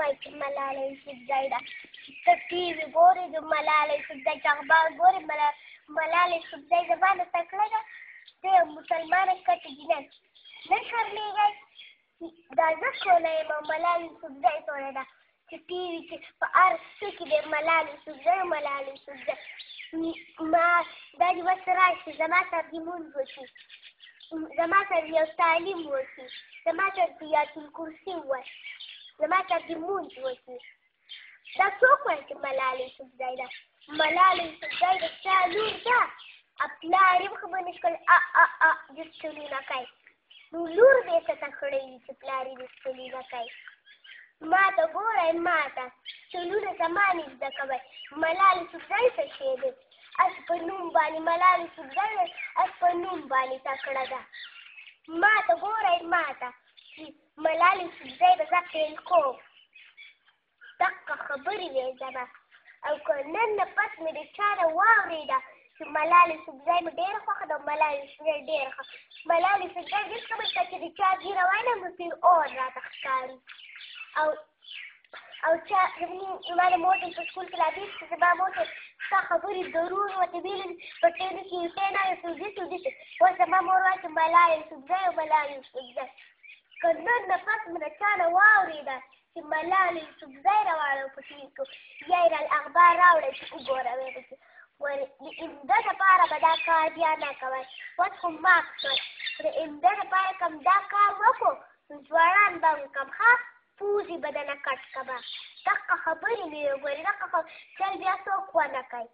وایي چې ملالۍ یوسفزۍ ده ته ټي وي ګورې د ملالۍ یوسفزۍ چې اخبار ګورې ملالۍ یوسفزۍ زمانه تکړه ده ته یو مسلمانه ښکته جینۍ نه شرمېږئ دا زه سوله یم او ملالۍ یوسفزۍ سوله ده چې ټي وي کې په هر څه کې دی ملالۍ یوسفزۍ ما دا دې ورته راشي زما سره دې لمونځ وکړي زما سره یو تعلیم وکړي زما سره دې یاسین کرسي ووایي زما سره دې لمونځ وکړي دا څوک وایي چې ملالۍ یوسفزۍ ده ملالۍ یوسفزۍ د چا لور ده پلار یې خبر نه شي کولی دې ستنونه کوي نو لور دې څه ته کړی وي چې پلار یې دې ستنونه کوي ما ته ګورئ ما ته چلونه زما نه زده کوئ ملالۍ یوسفزۍ څه شی دی اس په نوم باندې ملالۍ یوسفزۍ اس په نوم باندې تکړه ده ما ته ګورئ ما ته چې ملالۍ یوسفزۍ به زه پیل کوم دقه خبرې وې زما او که نن نه پس مې د چا نه واورېده چې ملالۍ یوسفزۍ مې ډېره خوښه ده ملالۍ یوسفزۍ ډېره ښه ملالۍ یوسفزۍ دې څه مې چې د چا ږیره وای نو پیر اور راته ښکاري او چا زما د موټر په سکول کې رابېست چې زما موټر ستا خبرې ضرور ورته ویلې په ټیلو کې یو شی نه داسې اوس زما مور وایي چې ملالۍ یوسفزۍ او ملالۍ یوسفزۍ که نن نه پس مې د چا نه واورېده چې ملالۍ یوسفزۍ راواړوه په ټي وي کې یا یې الاخبار راوړی چې وګوره ویې پکې د عمده دپاره به دا کار بیا نه کوئ اوس خو معاف شول د عمده دپاره که دا کار وکړو نو ځوانان به وکړم ښه پوزې به دنه کټ کړمه دقه خبرې مې وګورې دقه چل بیا څوک ونه کوي